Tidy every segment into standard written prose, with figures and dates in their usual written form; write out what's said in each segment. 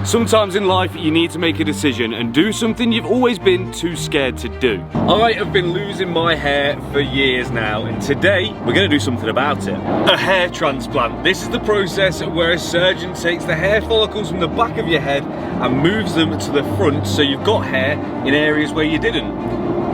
Sometimes in life you need to make a decision and do something you've always been too scared to do. I have been losing my hair for years now, and today we're going to do something about it. A hair transplant. This is the process where a surgeon takes the hair follicles from the back of your head and moves them to the front so you've got hair in areas where you didn't.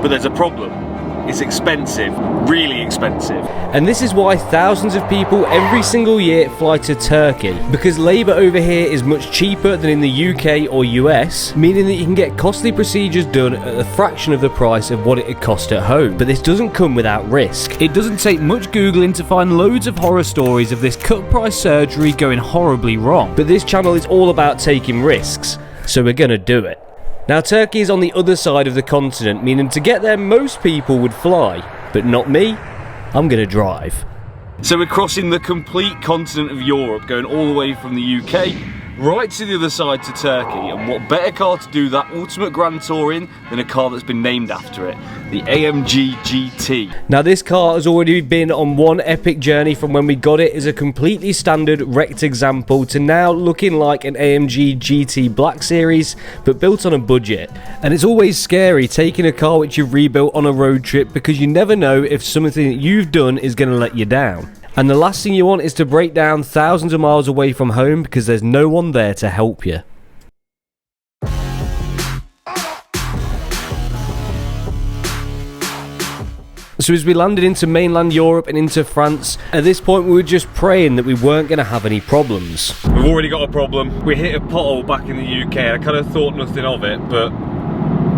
But there's a problem. It's expensive, really expensive. And this is why thousands of people every single year fly to Turkey, because labour over here is much cheaper than in the UK or US, meaning that you can get costly procedures done at a fraction of the price of what it would cost at home. But this doesn't come without risk. It doesn't take much Googling to find loads of horror stories of this cut price surgery going horribly wrong. But this channel is all about taking risks, so we're gonna do it. Now, Turkey is on the other side of the continent, meaning to get there most people would fly, but not me. I'm gonna drive. So we're crossing the complete continent of Europe, going all the way from the UK right to the other side to Turkey, and what better car to do that ultimate grand tour in than a car that's been named after it, the AMG GT. Now, this car has already been on one epic journey from when we got it as a completely standard wrecked example to now looking like an AMG GT Black Series, but built on a budget. And it's always scary taking a car which you've rebuilt on a road trip, because you never know if something that you've done is going to let you down. And the last thing you want is to break down thousands of miles away from home because there's no one there to help you. So as we landed into mainland Europe and into France, at this point we were just praying that we weren't going to have any problems. We've already got a problem. We hit a pothole back in the UK. I kind of thought nothing of it, but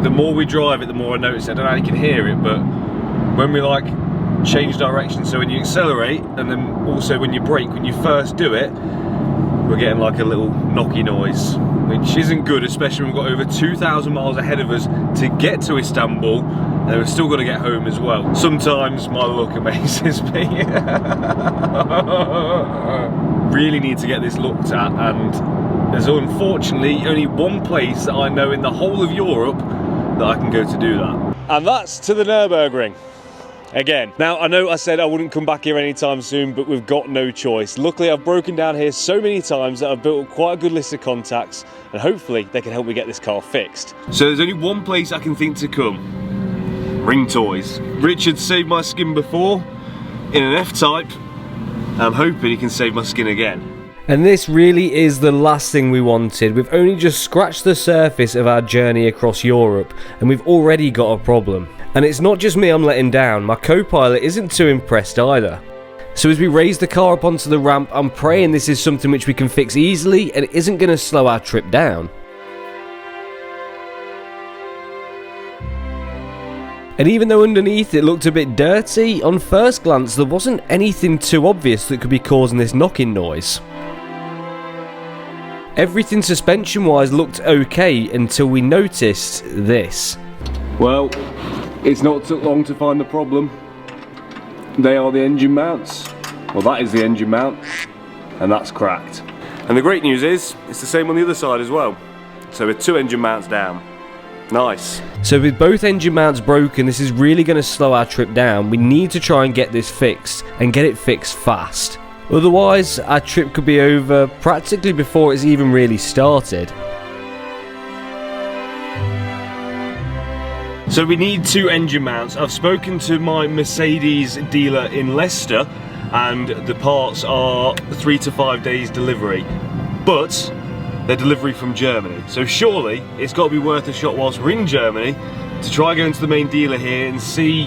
the more we drive it, the more I notice it. I don't know how you can hear it, but when we change direction, so when you accelerate and then also when you brake, when you first do it, we're getting like a little knocky noise, which isn't good, especially when we've got over 2,000 miles ahead of us to get to Istanbul, and we've still got to get home as well. Sometimes my luck amazes me. Really need to get this looked at, and there's unfortunately only one place that I know in the whole of Europe that I can go to do that, and that's to the Nürburgring. Again. Now, I know I said I wouldn't come back here anytime soon, but we've got no choice. Luckily, I've broken down here so many times that I've built quite a good list of contacts, and hopefully they can help me get this car fixed. So there's only one place I can think to come. Ring Toys. Richard saved my skin before in an F-Type. I'm hoping he can save my skin again. And this really is the last thing we wanted. We've only just scratched the surface of our journey across Europe, and we've already got a problem. And it's not just me I'm letting down, my co-pilot isn't too impressed either. So as we raise the car up onto the ramp, I'm praying this is something which we can fix easily and it isn't going to slow our trip down. And even though underneath it looked a bit dirty, on first glance there wasn't anything too obvious that could be causing this knocking noise. Everything suspension wise looked okay until we noticed this. Well, it's not took long to find the problem. They are the engine mounts. Well, that is the engine mount, and that's cracked. And the great news is, it's the same on the other side as well. So we're 2 engine mounts down. Nice. So with both engine mounts broken, this is really going to slow our trip down. We need to try and get this fixed, and get it fixed fast. Otherwise, our trip could be over practically before it's even really started. So we need 2 engine mounts. I've spoken to my Mercedes dealer in Leicester, and the parts are 3 to 5 days delivery, but they're delivery from Germany. So surely it's got to be worth a shot whilst we're in Germany to try going to the main dealer here and see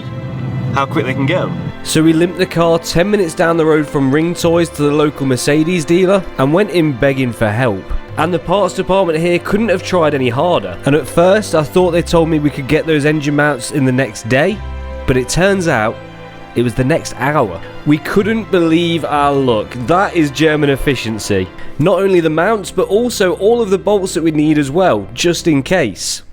how quick they can get them. So we limped the car 10 minutes down the road from Ring Toys to the local Mercedes dealer and went in begging for help. And the parts department here couldn't have tried any harder. And at first I thought they told me we could get those engine mounts in the next day, but it turns out it was the next hour. We couldn't believe our luck. That is German efficiency. Not only the mounts, but also all of the bolts that we need as well, just in case.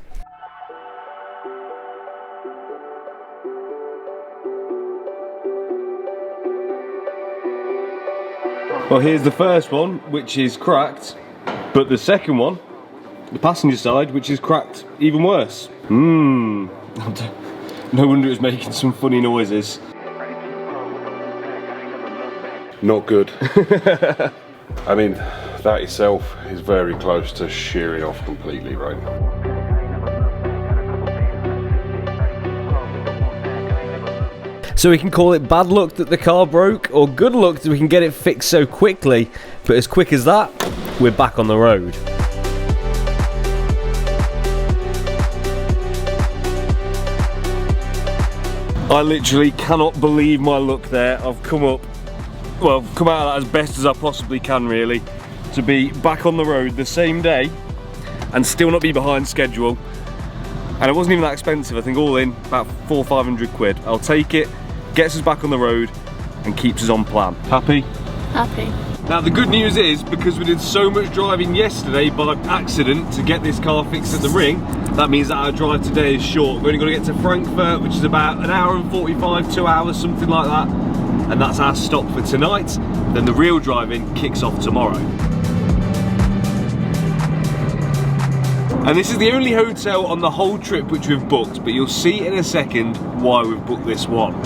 Well, here's the first one, which is cracked, but the second one, the passenger side, which is cracked even worse. No wonder it was making some funny noises. Not good. I mean, that itself is very close to shearing off completely, right? So we can call it bad luck that the car broke, or good luck that we can get it fixed so quickly. But as quick as that, we're back on the road. I literally cannot believe my luck there. I've come out of that as best as I possibly can, really, to be back on the road the same day and still not be behind schedule. And it wasn't even that expensive. I think all in about 400 or 500 quid. I'll take it, gets us back on the road and keeps us on plan. Happy? Happy. Now the good news is, because we did so much driving yesterday by accident to get this car fixed at the ring, that means that our drive today is short. We've only got to get to Frankfurt, which is about an hour and 45, 2 hours, something like that. And that's our stop for tonight. Then the real driving kicks off tomorrow. And this is the only hotel on the whole trip which we've booked, but you'll see in a second why we've booked this one.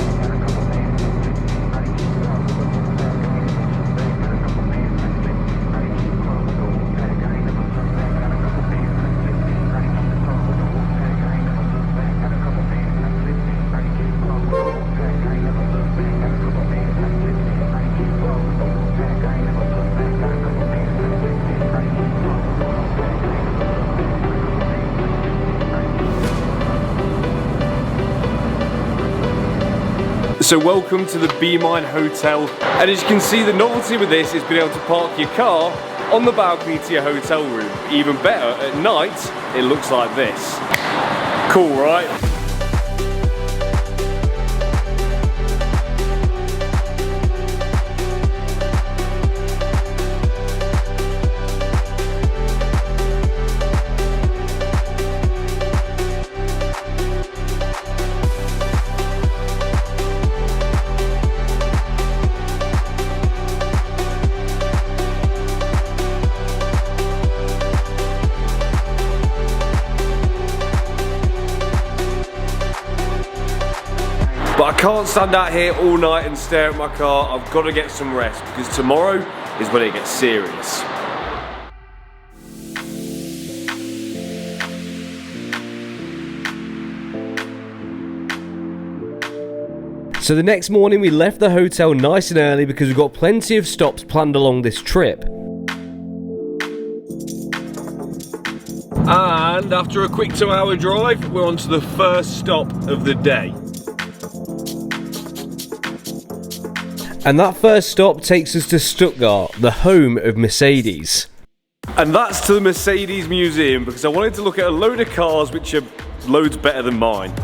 So welcome to the Be Mine Hotel, and as you can see, the novelty with this is being able to park your car on the balcony to your hotel room. Even better, at night it looks like this. Cool, right? But I can't stand out here all night and stare at my car. I've got to get some rest, because tomorrow is when it gets serious. So the next morning we left the hotel nice and early because we've got plenty of stops planned along this trip. And after a quick 2-hour drive, we're on to the first stop of the day. And that first stop takes us to Stuttgart, the home of Mercedes. And that's to the Mercedes Museum, because I wanted to look at a load of cars which are loads better than mine.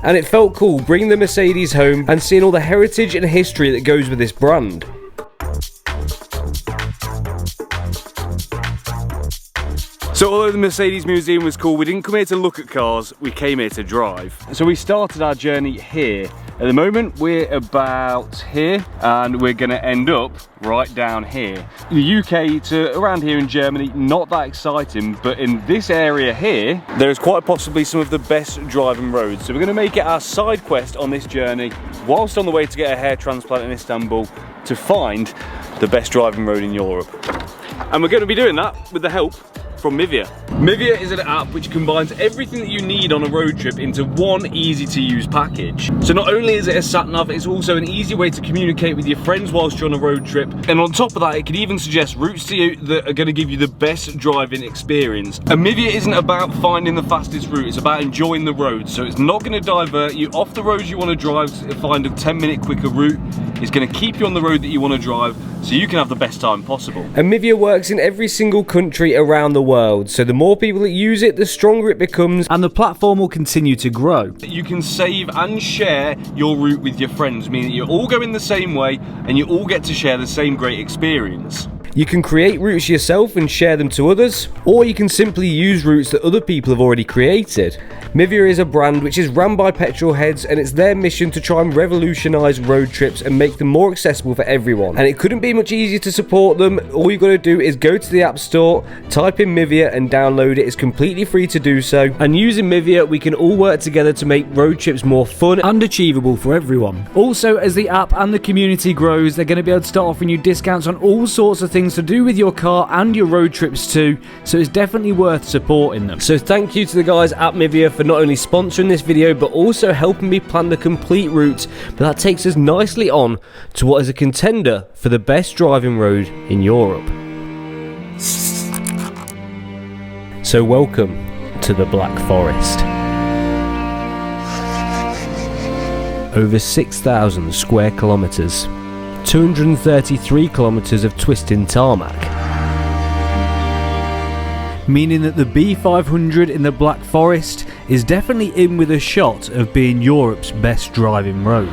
And it felt cool bringing the Mercedes home and seeing all the heritage and history that goes with this brand. So although the Mercedes Museum was cool, we didn't come here to look at cars, we came here to drive. So we started our journey here. At the moment we're about here, and we're going to end up right down here. The UK to around here in Germany, not that exciting, but in this area here, there is quite possibly some of the best driving roads. So we're going to make it our side quest on this journey, whilst on the way to get a hair transplant in Istanbul, to find the best driving road in Europe. And we're going to be doing that with the help from Mivia. Mivia is an app which combines everything that you need on a road trip into one easy to use package. So not only is it a sat nav, it's also an easy way to communicate with your friends whilst you're on a road trip. And on top of that, it can even suggest routes to you that are going to give you the best driving experience. And Mivia isn't about finding the fastest route, it's about enjoying the road. So it's not going to divert you off the roads you want to drive to find a 10-minute quicker route. It's going to keep you on the road that you want to drive, so you can have the best time possible. And Mivia works in every single country around the world, so the more people that use it, the stronger it becomes, and the platform will continue to grow. You can save and share your route with your friends, meaning that you're all going the same way and you all get to share the same great experience. You can create routes yourself and share them to others, or you can simply use routes that other people have already created. Mivia is a brand which is run by petrol heads, and it's their mission to try and revolutionise road trips and make them more accessible for everyone. And it couldn't be much easier to support them. All you've got to do is go to the App Store, type in Mivia and download it. It's completely free to do so. And using Mivia, we can all work together to make road trips more fun and achievable for everyone. Also, as the app and the community grows, they're going to be able to start offering you discounts on all sorts of things to do with your car and your road trips too, so it's definitely worth supporting them. So thank you to the guys at Mivia for not only sponsoring this video but also helping me plan the complete route. But that takes us nicely on to what is a contender for the best driving road in Europe. So welcome to the Black Forest. Over 6,000 square kilometres, 233 kilometres of twisting tarmac. Meaning that the B500 in the Black Forest is definitely in with a shot of being Europe's best driving road.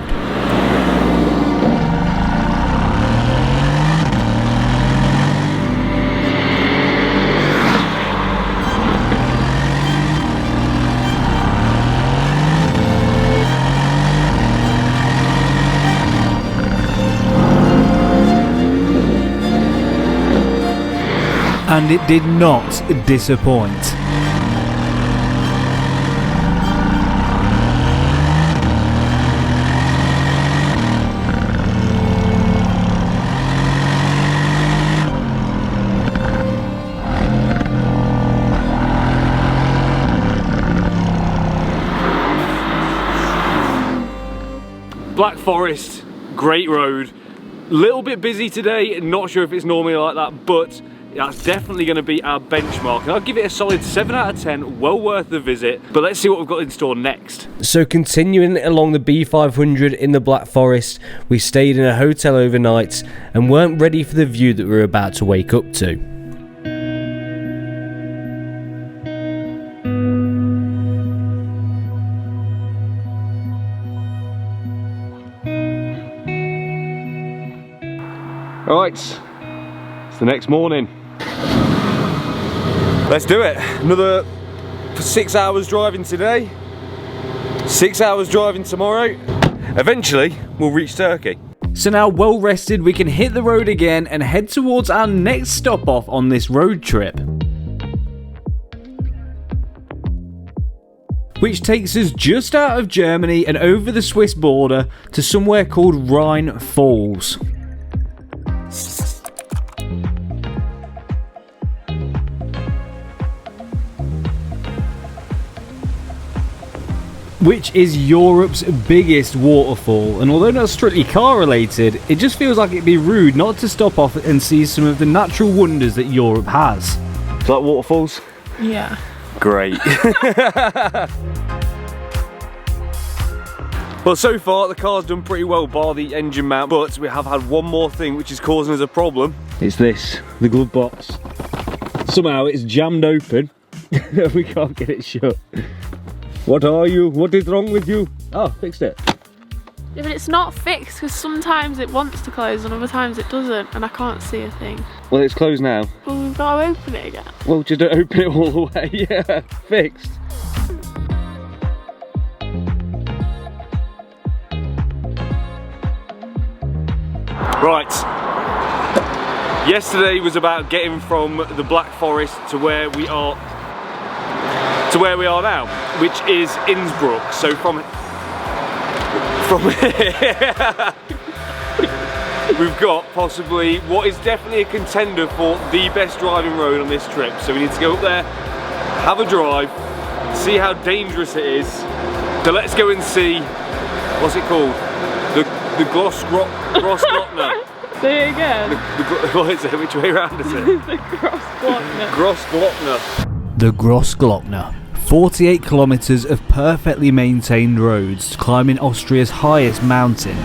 And it did not disappoint. Black Forest, great road. Little bit busy today, not sure if it's normally like that, but that's definitely going to be our benchmark, and I'll give it a solid 7 out of 10, well worth the visit. But let's see what we've got in store next. So continuing along the B500 in the Black Forest, we stayed in a hotel overnight and weren't ready for the view that we were about to wake up to. Right, it's the next morning. Let's do it. Another 6 hours driving today, 6 hours driving tomorrow. Eventually, we'll reach Turkey. So now, well rested, we can hit the road again and head towards our next stop off on this road trip, which takes us just out of Germany and over the Swiss border to somewhere called Rhine Falls. Which is Europe's biggest waterfall, and although not strictly car related, it just feels like it'd be rude not to stop off and see some of the natural wonders that Europe has. Do you like waterfalls? Yeah. Great. Well, so far the car's done pretty well bar the engine mount, but we have had one more thing which is causing us a problem. It's this, the glove box. Somehow it's jammed open. We can't get it shut. What are you? What is wrong with you? Oh, fixed it. Yeah, but it's not fixed because sometimes it wants to close and other times it doesn't, and I can't see a thing. Well, it's closed now. Well, we've got to open it again. Well, just don't open it all the way. Yeah, fixed. Right. Yesterday was about getting from the Black Forest to where we are now, which is Innsbruck. So from here we've got possibly what is definitely a contender for the best driving road on this trip. So we need to go up there, have a drive, see how dangerous it is. So let's go and see, what's it called? The Grossglockner. Say it again. What is it? Which way around is it? The Grossglockner. Grossglockner. The Grossglockner. 48 kilometres of perfectly maintained roads climbing Austria's highest mountain.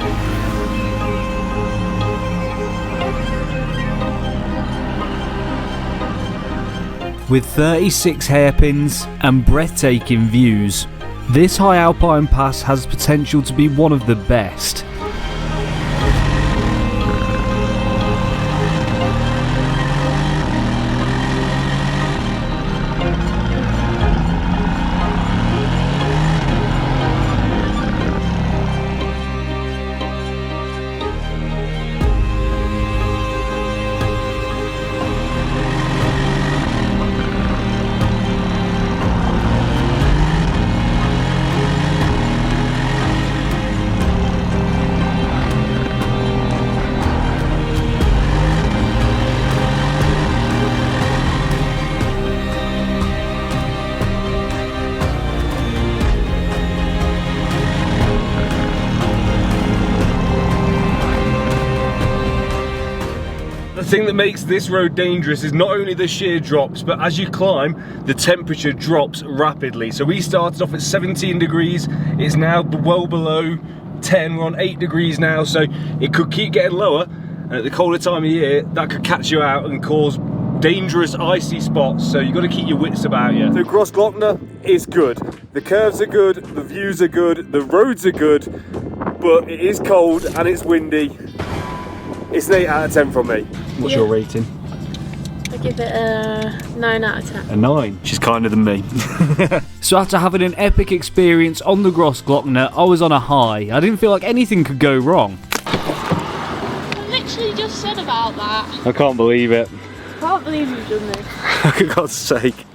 With 36 hairpins and breathtaking views, this high alpine pass has potential to be one of the best. thing that makes this road dangerous is not only the sheer drops, but as you climb, the temperature drops rapidly. So we started off at 17 degrees, it's now well below 10, we're on 8 degrees now, so it could keep getting lower, and at the colder time of year, that could catch you out and cause dangerous icy spots, so you've got to keep your wits about you. So Grossglockner is good. The curves are good, the views are good, the roads are good, but it is cold and it's windy. It's an 8 out of 10 from me. What's your rating? I give it a 9 out of 10. A 9. She's kinder than me. So after having an epic experience on the Grossglockner, I was on a high. I didn't feel like anything could go wrong. I literally just said about that. I can't believe it. I can't believe you've done this. For God's sake.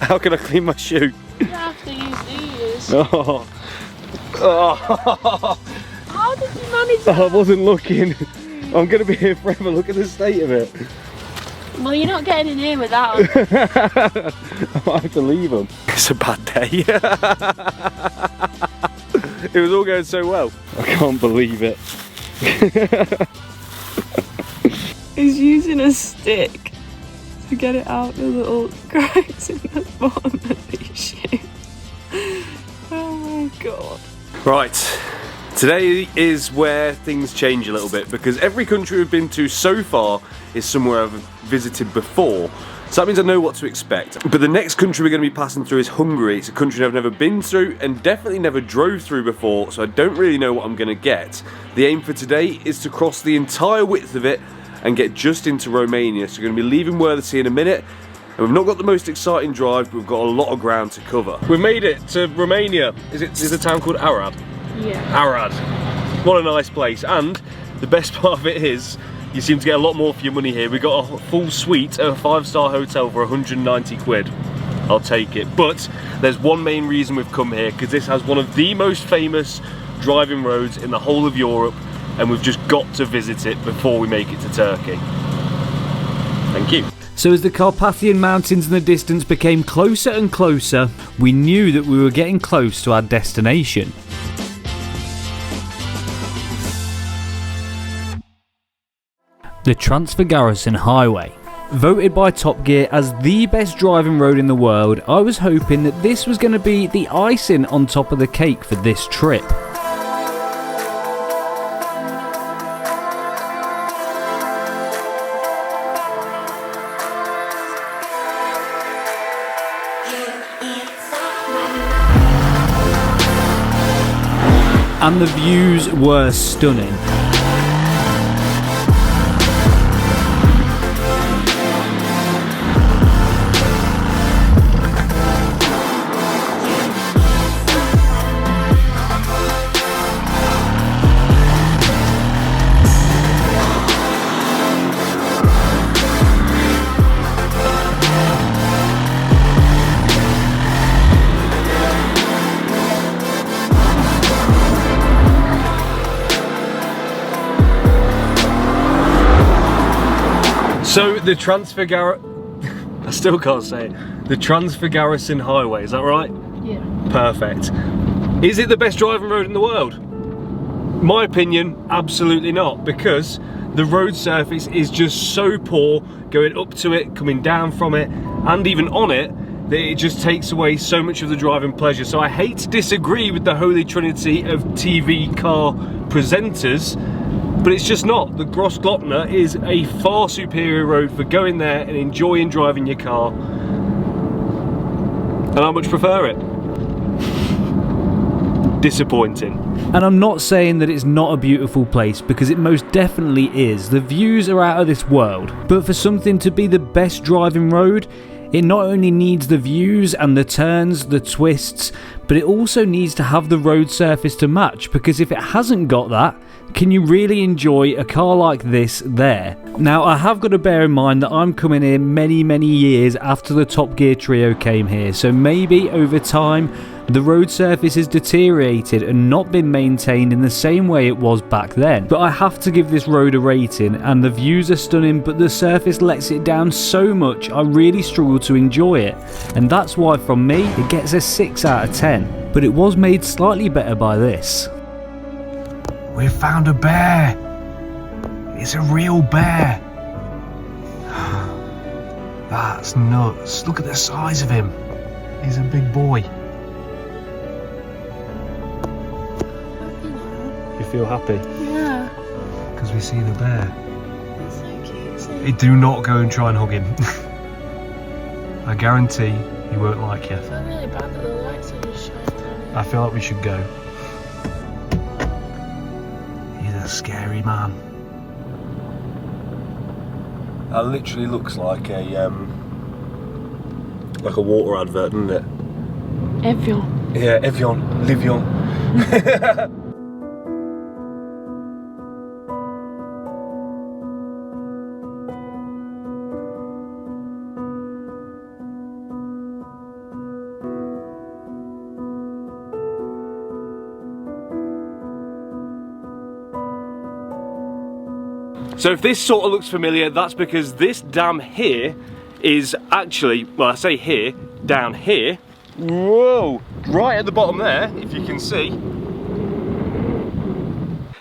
How can I clean my shoe? You have to use these. Oh. Oh. How did you manage that? I wasn't looking. I'm going to be here forever. Look at the state of it. Well, you're not getting in here without them. I might have to leave them. It's a bad day. It was all going so well. I can't believe it. He's using a stick to get it out the little cracks in the bottom of his shoe. Oh my god. Right, today is where things change a little bit, because every country we've been to so far is somewhere I've visited before. So that means I know what to expect. But the next country we're going to be passing through is Hungary. It's a country I've never been through and definitely never drove through before, so I don't really know what I'm going to get. The aim for today is to cross the entire width of it and get just into Romania. So we're going to be leaving Wörthersee in a minute, and we've not got the most exciting drive, but we've got a lot of ground to cover. We've made it to Romania. Is the town called Arad? Yeah. Arad. What a nice place. And the best part of it is, you seem to get a lot more for your money here. We got a full suite at a 5-star hotel for 190 quid. I'll take it. But there's one main reason we've come here, because this has one of the most famous driving roads in the whole of Europe, and we've just got to visit it before we make it to Turkey. Thank you. So as the Carpathian Mountains in the distance became closer and closer, we knew that we were getting close to our destination. The Transplant Highway. Voted by Top Gear as the best driving road in the world, I was hoping that this was going to be the icing on top of the cake for this trip. And the views were stunning. So the I still can't say it. The Transplant Highway, is that right? Yeah. Perfect. Is it the best driving road in the world? My opinion, absolutely not, because the road surface is just so poor, going up to it, coming down from it, and even on it, that it just takes away so much of the driving pleasure. So I hate to disagree with the holy trinity of TV car presenters, but it's just not. The Grossglockner is a far superior road for going there and enjoying driving your car, and I much prefer it. Disappointing. And I'm not saying that it's not a beautiful place, because it most definitely is. The views are out of this world. But for something to be the best driving road, it not only needs the views and the turns, the twists, but it also needs to have the road surface to match, because if it hasn't got that, can you really enjoy a car like this there? Now, I have got to bear in mind that I'm coming here many years after the Top Gear trio came here, so maybe over time the road surface has deteriorated and not been maintained in the same way it was back then. But I have to give this road a rating, and the views are stunning, but the surface lets it down so much I really struggle to enjoy it, and that's why from me it gets a 6 out of 10. But it was made slightly better by this. We found a bear. It's a real bear. That's nuts. Look at the size of him. He's a big boy. You feel happy? Yeah. Because we see the bear. It's so cute. So Hey, do not go and try and hug him. I guarantee he won't like you. I feel really bad that the lights are just shining. I feel like we should go. He's a scary man. That literally looks like a water advert, doesn't it? Evian. Yeah, Evian, Livion. So if this sort of looks familiar, that's because this dam here is actually, well, I say here, down here. Whoa, right at the bottom there, if you can see,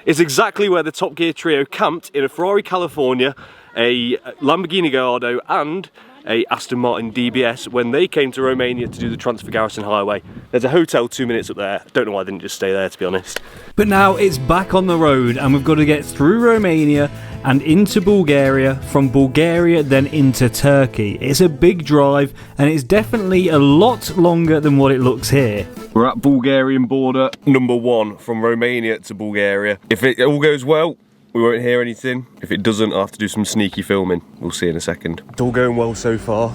is exactly where the Top Gear trio camped in a Ferrari California, a Lamborghini Gallardo and a Aston Martin DBS when they came to Romania to do the Transfer Garrison Highway. There's a hotel 2 minutes up there. Don't know why I didn't just stay there, to be honest. But now it's back on the road and we've got to get through Romania and into Bulgaria, from Bulgaria then into Turkey. It's a big drive and it's definitely a lot longer than what it looks here. We're at Bulgarian border number 1 from Romania to Bulgaria. If it all goes well, we won't hear anything. If it doesn't, I'll have to do some sneaky filming. We'll see in a second. It's all going well so far.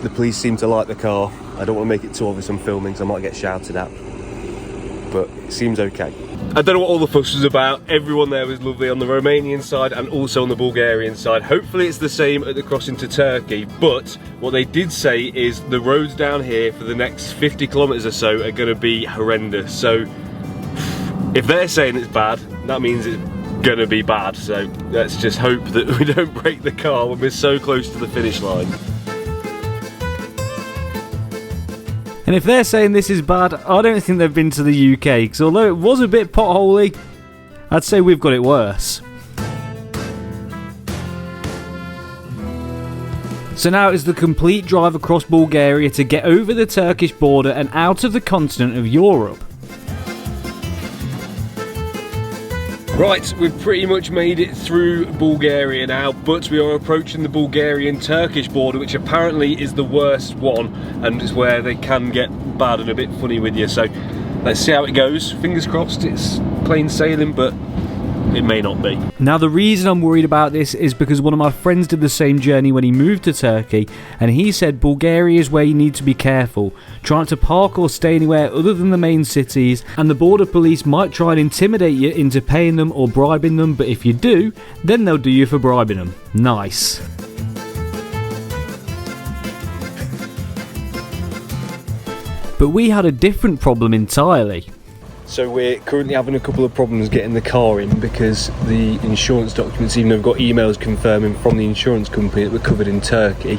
The police seem to like the car. I don't want to make it too obvious I'm filming, so I might get shouted at. But it seems okay. I don't know what all the fuss was about. Everyone there was lovely on the Romanian side and also on the Bulgarian side. Hopefully it's the same at the crossing to Turkey, but what they did say is the roads down here for the next 50 kilometers or so are going to be horrendous. So if they're saying it's bad, that means it's going to be bad. So let's just hope that we don't break the car when we're so close to the finish line. And if they're saying this is bad, I don't think they've been to the UK, because although it was a bit potholy, I'd say we've got it worse. So now is the complete drive across Bulgaria to get over the Turkish border and out of the continent of Europe. Right, we've pretty much made it through Bulgaria now, but we are approaching the Bulgarian-Turkish border, which apparently is the worst one, and it's where they can get bad and a bit funny with you. So let's see how it goes. Fingers crossed it's plain sailing, but it may not be. Now the reason I'm worried about this is because one of my friends did the same journey when he moved to Turkey, and he said Bulgaria is where you need to be careful. Try not to park or stay anywhere other than the main cities, and the border police might try and intimidate you into paying them or bribing them, but if you do, then they'll do you for bribing them. Nice. But we had a different problem entirely. So we're currently having a couple of problems getting the car in because the insurance documents, even though we've got emails confirming from the insurance company that we're covered in Turkey,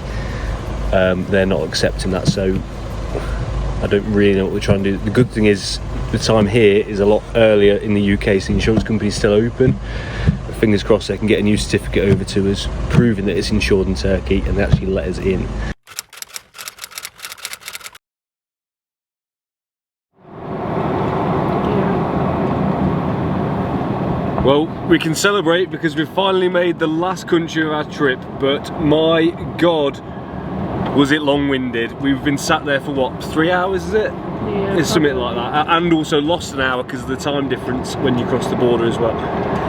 they're not accepting that, so I don't really know what we're trying to do. The good thing is the time here is a lot earlier in the UK, so the insurance company is still open. Fingers crossed they can get a new certificate over to us proving that it's insured in Turkey and they actually let us in. Well, we can celebrate because we've finally made the last country of our trip, but my God, was it long-winded. We've been sat there for what, 3 hours, is it? Yeah, it's something like that, and also lost an hour because of the time difference when you cross the border as well.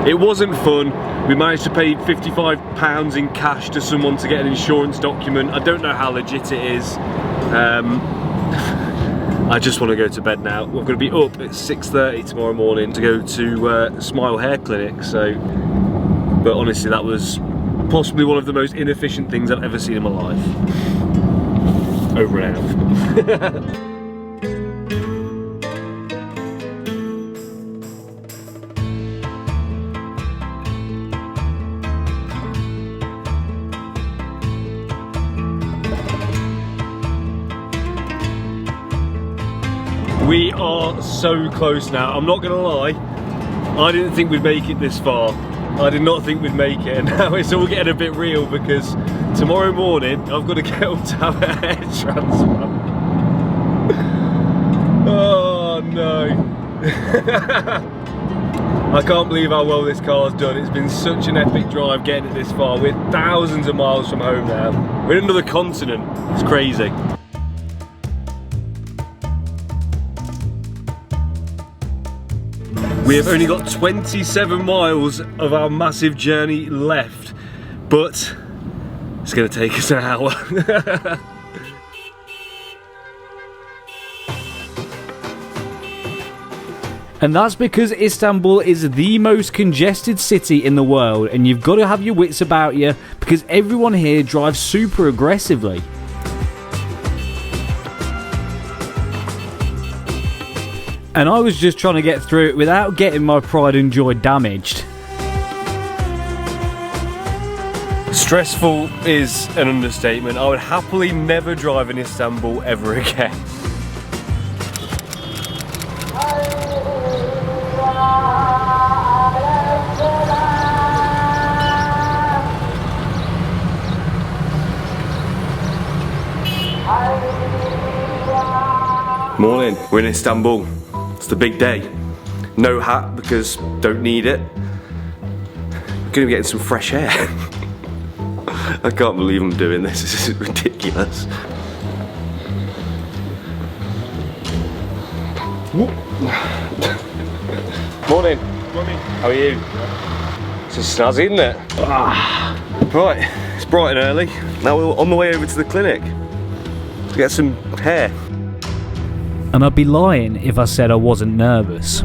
It wasn't fun. We managed to pay £55 in cash to someone to get an insurance document. I don't know how legit it is. I just want to go to bed now. We're going to be up at 6:30 tomorrow morning to go to Smile Hair Clinic. So, but honestly, that was possibly one of the most inefficient things I've ever seen in my life. Over and out. We are so close now. I'm not gonna lie, I didn't think we'd make it this far. I did not think we'd make it, and now it's all getting a bit real because tomorrow morning I've got to get up to have a hair transplant. Oh no. I can't believe how well this car's done. It's been such an epic drive getting it this far. We're thousands of miles from home now. We're in another continent. It's crazy. We have only got 27 miles of our massive journey left, but it's going to take us an hour. And that's because Istanbul is the most congested city in the world, and you've got to have your wits about you because everyone here drives super aggressively. And I was just trying to get through it without getting my pride and joy damaged. Stressful is an understatement. I would happily never drive in Istanbul ever again. Morning, we're in Istanbul. It's the big day. No hat because don't need it. We're gonna be getting some fresh air. I can't believe I'm doing this. This is ridiculous. Morning. Morning. How are you? It's just snazzy, isn't it? Right, it's bright and early. Now we're on the way over to the clinic to get some hair. And I'd be lying if I said I wasn't nervous.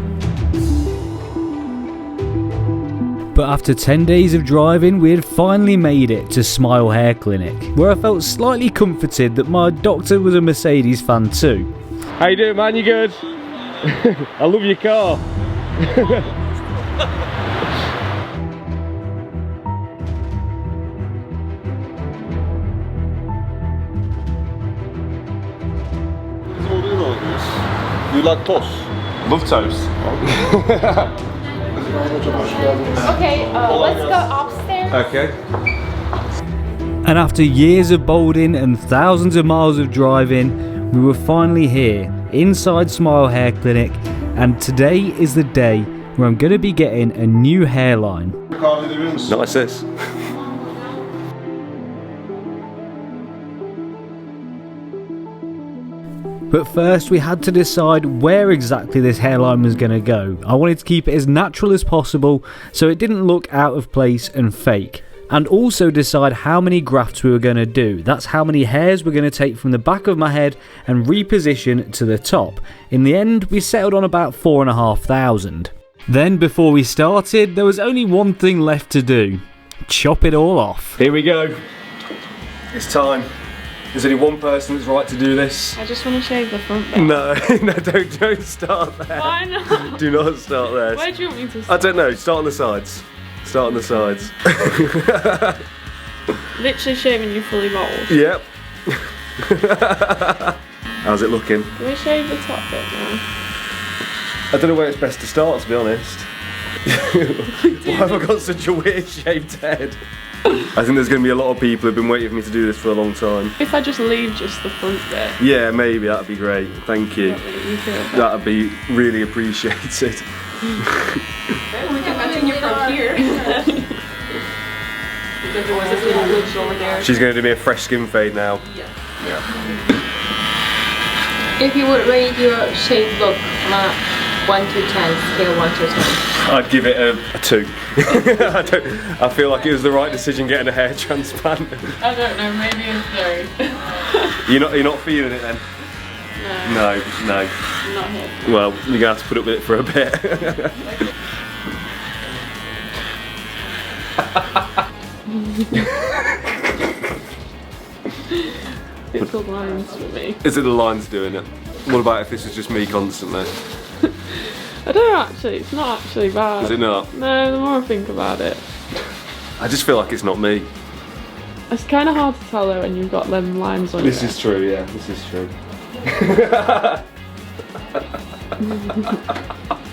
But after 10 days of driving, we had finally made it to Smile Hair Clinic, where I felt slightly comforted that my doctor was a Mercedes fan too. How you doing, man? You good? I love your car. You like toast? Love toast. Okay, let's go upstairs. Okay. And after years of bolding and thousands of miles of driving, we were finally here, inside Smile Hair Clinic, and today is the day where I'm going to be getting a new hairline. Nice this. But first we had to decide where exactly this hairline was going to go. I wanted to keep it as natural as possible so it didn't look out of place and fake. And also decide how many grafts we were going to do. That's how many hairs we're going to take from the back of my head and reposition to the top. In the end, we settled on about 4,500. Then before we started, there was only one thing left to do. Chop it all off. Here we go. It's time. There's only one person that's right to do this. I just want to shave the front bit. No, no, don't start there. Why not? Do not start there. Where do you want me to start? I don't know, start on the sides. Start on the sides. Literally shaving you fully bald. Yep. How's it looking? Can we shave the top bit now? I don't know where it's best to start, to be honest. Why have I got such a weird shaped head? I think there's going to be a lot of people who've been waiting for me to do this for a long time. If I just leave just the front bit. Yeah, maybe, that'd be great. Thank you. That'd be really appreciated. We can continue from here. Because there was this little ridge over there. She's going to do me a fresh skin fade now. Yeah. Yeah. If you would rate your shave look on a 1 to 10, scale 1 to 10. I'd give it a 2. I feel like it was the right decision getting a hair transplant. I don't know, maybe a 3. You're not feeling it then? No. No. Not here. Well, you're gonna have to put up with it for a bit. It's the lines for me. Is it the lines doing it? What about if this was just me constantly? I don't know actually, it's not actually bad. Is it not? No, the more I think about it. I just feel like it's not me. It's kind of hard to tell though when you've got them lines on This your is true, yeah, this is true.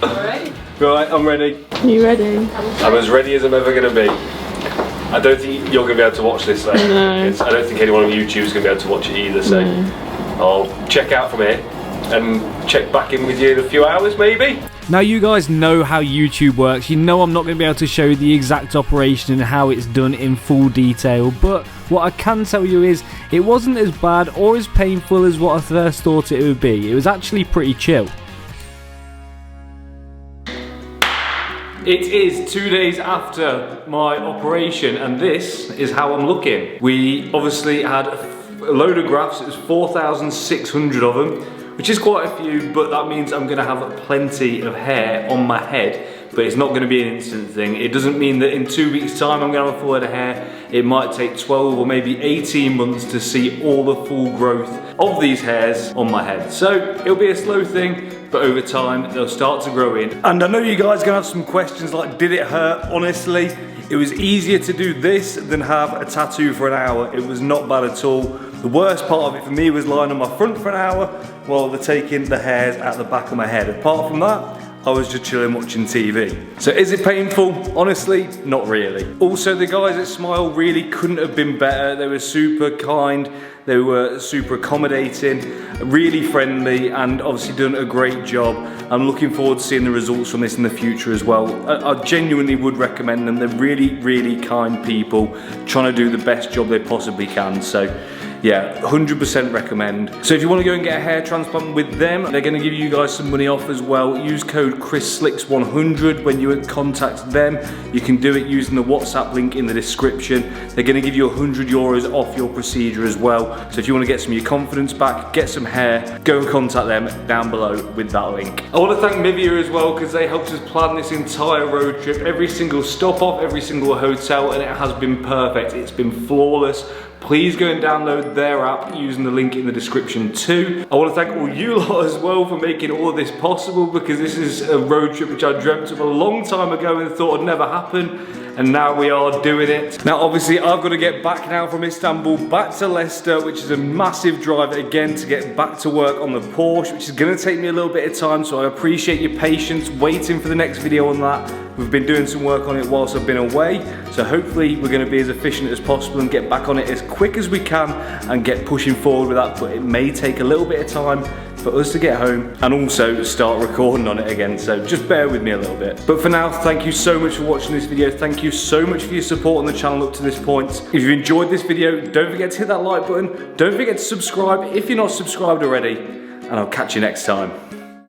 Alright. Right, I'm ready. Are you ready? I'm as ready as I'm ever gonna be. I don't think you're going to be able to watch this though. No. I don't think anyone on YouTube is going to be able to watch it either, so I'll check out from here and check back in with you in a few hours maybe. Now you guys know how YouTube works, you know I'm not going to be able to show you the exact operation and how it's done in full detail, but what I can tell you is it wasn't as bad or as painful as what I first thought it would be. It was actually pretty chill. It is 2 days after my operation and this is how I'm looking. We obviously had a load of grafts, it was 4,600 of them, which is quite a few, but that means I'm going to have plenty of hair on my head, but it's not going to be an instant thing. It doesn't mean that in 2 weeks time I'm going to have a full head of hair. It might take 12 or maybe 18 months to see all the full growth of these hairs on my head. So it'll be a slow thing, but over time they'll start to grow in. And I know you guys are going to have some questions like, did it hurt? Honestly, it was easier to do this than have a tattoo for an hour. It was not bad at all. The worst part of it for me was lying on my front for an hour while they're taking the hairs out the back of my head. Apart from that, I was just chilling watching TV. So is it painful? Honestly, not really. Also, the guys at Smile really couldn't have been better. They were super kind, they were super accommodating, really friendly, and obviously done a great job. I'm looking forward to seeing the results from this in the future as well. I genuinely would recommend them. They're really, really kind people trying to do the best job they possibly can. So yeah, 100% recommend. So if you want to go and get a hair transplant with them, they're going to give you guys some money off as well. Use code ChrisSlix100 when you contact them. You can do it using the WhatsApp link in the description. They're going to give you €100 off your procedure as well. So if you want to get some of your confidence back, get some hair, go and contact them down below with that link. I want to thank Mivia as well because they helped us plan this entire road trip. Every single stop off, every single hotel, and it has been perfect. It's been flawless. Please go and download their app using the link in the description too. I want to thank all you lot as well for making all of this possible, because this is a road trip which I dreamt of a long time ago and thought would never happen, and now we are doing it. Now obviously I've got to get back now from Istanbul back to Leicester, which is a massive drive again to get back to work on the Porsche, which is going to take me a little bit of time, so I appreciate your patience waiting for the next video on that. We've been doing some work on it whilst I've been away, so hopefully we're going to be as efficient as possible and get back on it as quick as we can and get pushing forward with that, but it may take a little bit of time for us to get home and also start recording on it again, so just bear with me a little bit. But for now, thank you so much for watching this video. Thank you so much for your support on the channel up to this point. If you enjoyed this video, don't forget to hit that like button, don't forget to subscribe if you're not subscribed already, and I'll catch you next time.